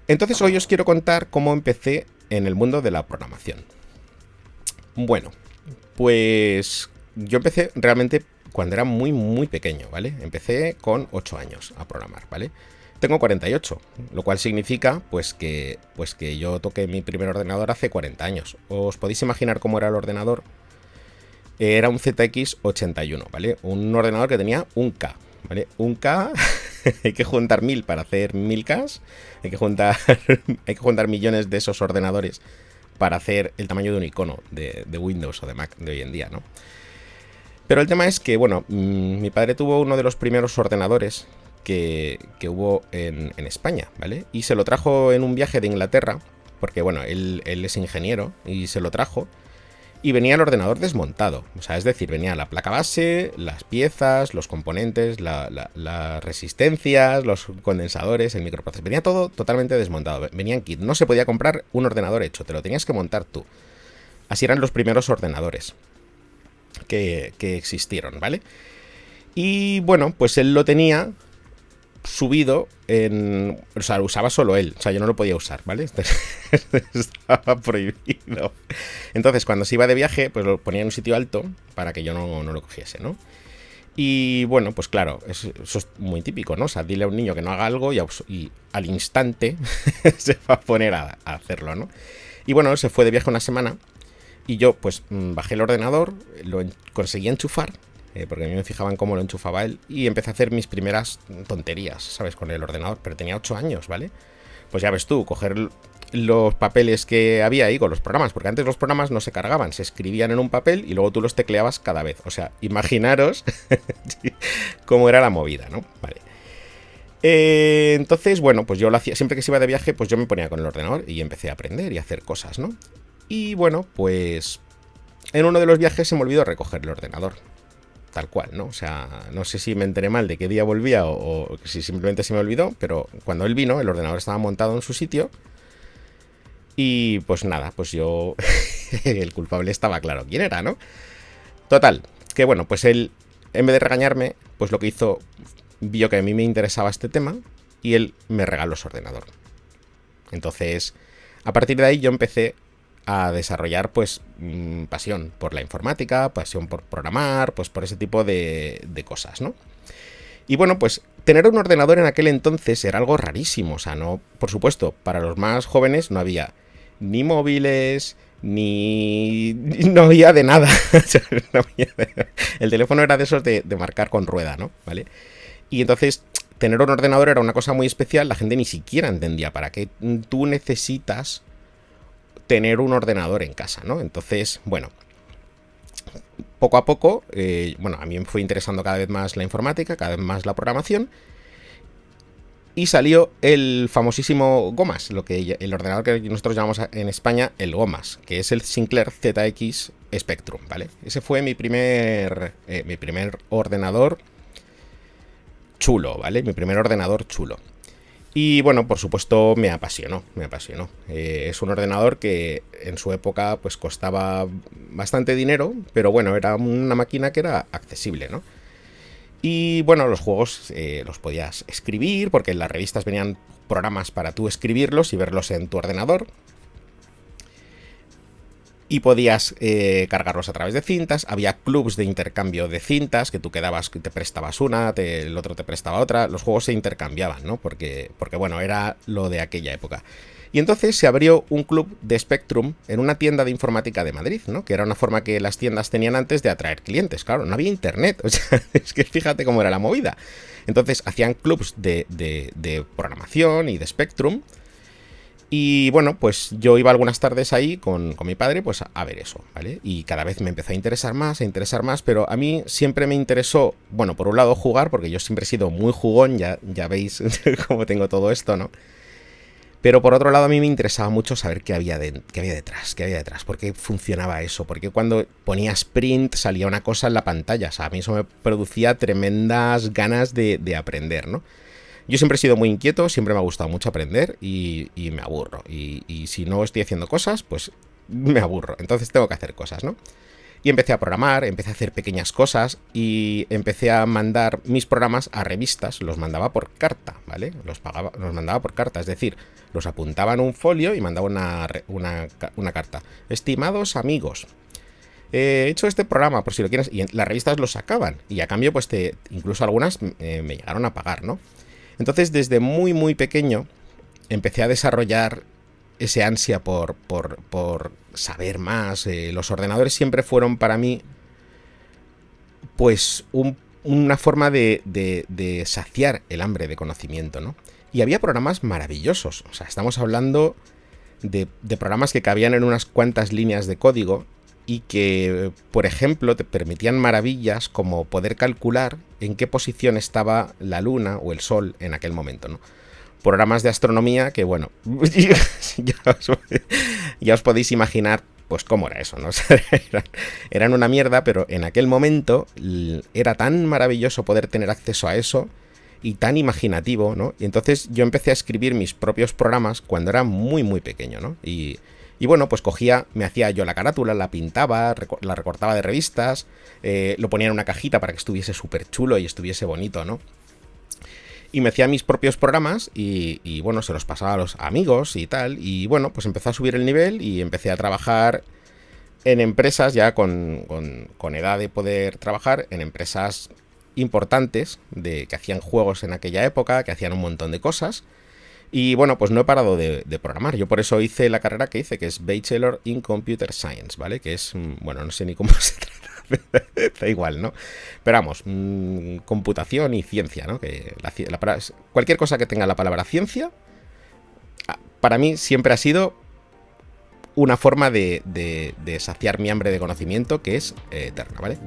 Entonces hoy os quiero contar cómo empecé en el mundo de la programación. Bueno, pues yo empecé realmente cuando era muy pequeño, ¿vale? Empecé con 8 años a programar, ¿vale? Tengo 48, lo cual significa pues que yo toqué mi primer ordenador hace 40 años. ¿Os podéis imaginar cómo era el ordenador? Era un ZX 81, ¿vale? Un ordenador que tenía un K, ¿vale? Un K, hay que juntar 1000 para hacer 1000K, hay que juntar, hay que juntar millones de esos ordenadores para hacer el tamaño de un icono de Windows o de Mac de hoy en día, ¿no? Pero el tema es que, bueno, mi padre tuvo uno de los primeros ordenadores que hubo en España, ¿vale? Y se lo trajo en un viaje de Inglaterra, porque, bueno, él es ingeniero y se lo trajo. Y venía el ordenador desmontado, o sea, es decir, venía la placa base, las piezas, los componentes, las resistencias, los condensadores, el microprocesador, venía todo totalmente desmontado, venía en kit, no se podía comprar un ordenador hecho, te lo tenías que montar tú. Así eran los primeros ordenadores que existieron, ¿vale? Y bueno, pues él lo tenía subido en... O sea, lo usaba solo él. O sea, yo no lo podía usar, ¿vale? Estaba prohibido. Entonces, cuando se iba de viaje, pues lo ponía en un sitio alto para que yo no lo cogiese, ¿no? Y bueno, pues claro, eso es muy típico, ¿no? O sea, dile a un niño que no haga algo y al instante se va a poner a hacerlo, ¿no? Y bueno, se fue de viaje una semana y yo pues bajé el ordenador, conseguí enchufar, porque a mí me fijaban cómo lo enchufaba él, y empecé a hacer mis primeras tonterías, ¿sabes? Con el ordenador, pero tenía 8 años, ¿vale? Pues ya ves tú, coger los papeles que había ahí con los programas, porque antes los programas no se cargaban, se escribían en un papel y luego tú los tecleabas cada vez. O sea, imaginaros cómo era la movida, ¿no? Vale. Entonces, bueno, pues yo lo hacía, siempre que se iba de viaje, pues yo me ponía con el ordenador y empecé a aprender y a hacer cosas, ¿no? Y bueno, pues en uno de los viajes se me olvidó recoger el ordenador. Tal cual, ¿no? O sea, no sé si me enteré mal de qué día volvía o si simplemente se me olvidó, pero cuando él vino, el ordenador estaba montado en su sitio y pues nada, pues yo... el culpable estaba claro quién era, ¿no? Total, que bueno, pues él, en vez de regañarme, pues lo que hizo, vio que a mí me interesaba este tema y él me regaló su ordenador. Entonces, a partir de ahí yo empecé a desarrollar pues pasión por la informática, pasión por programar, pues por ese tipo de cosas, ¿no? Y bueno, pues tener un ordenador en aquel entonces era algo rarísimo, o sea, no, por supuesto, para los más jóvenes no había ni móviles, no había de nada. No había el teléfono era de esos de marcar con rueda, ¿no? ¿Vale? Y entonces tener un ordenador era una cosa muy especial, la gente ni siquiera entendía para qué tú necesitas tener un ordenador en casa, ¿no? Entonces, bueno, poco a poco, bueno, a mí me fue interesando cada vez más la informática, cada vez más la programación, y salió el famosísimo GOMAS, el ordenador que nosotros llamamos en España el GOMAS, que es el Sinclair ZX Spectrum, ¿vale? Ese fue mi primer ordenador chulo, ¿vale? Mi primer ordenador chulo. Y bueno, por supuesto me apasionó, me apasionó. Es un ordenador que en su época pues costaba bastante dinero, pero bueno, era una máquina que era accesible, ¿no? Y bueno, los juegos los podías escribir, porque en las revistas venían programas para tú escribirlos y verlos en tu ordenador. Y podías cargarlos a través de cintas. Había clubs de intercambio de cintas, que tú quedabas, te prestabas una, el otro te prestaba otra. Los juegos se intercambiaban, ¿no? Porque bueno, era lo de aquella época. Y entonces se abrió un club de Spectrum en una tienda de informática de Madrid, ¿no? Que era una forma que las tiendas tenían antes de atraer clientes. Claro, no había internet. O sea, es que fíjate cómo era la movida. Entonces hacían clubs de programación y de Spectrum. Y bueno, pues yo iba algunas tardes ahí con mi padre pues a ver eso, ¿vale? Y cada vez me empezó a interesar más, pero a mí siempre me interesó, bueno, por un lado jugar, porque yo siempre he sido muy jugón, ya veis cómo tengo todo esto, ¿no? Pero por otro lado a mí me interesaba mucho saber qué había detrás, por qué funcionaba eso, porque cuando ponía sprint salía una cosa en la pantalla, o sea, a mí eso me producía tremendas ganas de aprender, ¿no? Yo siempre he sido muy inquieto, siempre me ha gustado mucho aprender y me aburro. Y si no estoy haciendo cosas, pues me aburro. Entonces tengo que hacer cosas, ¿no? Y empecé a programar, empecé a hacer pequeñas cosas y empecé a mandar mis programas a revistas, los mandaba por carta, ¿vale? Los mandaba por carta, es decir, los apuntaba en un folio y mandaba una carta. Estimados amigos, he hecho este programa, por si lo quieres, y las revistas lo sacaban, y a cambio, pues incluso algunas me llegaron a pagar, ¿no? Entonces, desde muy, muy pequeño, empecé a desarrollar ese ansia por saber más. Los ordenadores siempre fueron para mí, pues, una forma de saciar el hambre de conocimiento, ¿no? Y había programas maravillosos. O sea, estamos hablando de programas que cabían en unas cuantas líneas de código y que, por ejemplo, te permitían maravillas como poder calcular en qué posición estaba la luna o el sol en aquel momento, ¿no? Programas de astronomía que, bueno, ya os podéis imaginar pues cómo era eso, ¿no? O sea, eran una mierda, pero en aquel momento era tan maravilloso poder tener acceso a eso y tan imaginativo, ¿no? Y entonces yo empecé a escribir mis propios programas cuando era muy, muy pequeño, ¿no? Y bueno, pues me hacía yo la carátula, la pintaba, la recortaba de revistas, lo ponía en una cajita para que estuviese súper chulo y estuviese bonito, ¿no? Y me hacía mis propios programas y bueno, se los pasaba a los amigos y tal. Y bueno, pues empecé a subir el nivel y empecé a trabajar en empresas ya con edad de poder trabajar, en empresas importantes que hacían juegos en aquella época, que hacían un montón de cosas. Y bueno, pues no he parado de programar. Yo por eso hice la carrera que hice, que es Bachelor in Computer Science, ¿vale? Que es, bueno, no sé ni cómo se trata, da igual, ¿no? Pero vamos, computación y ciencia, ¿no? Que cualquier cosa que tenga la palabra ciencia, para mí siempre ha sido una forma de saciar mi hambre de conocimiento que es eterna, ¿vale?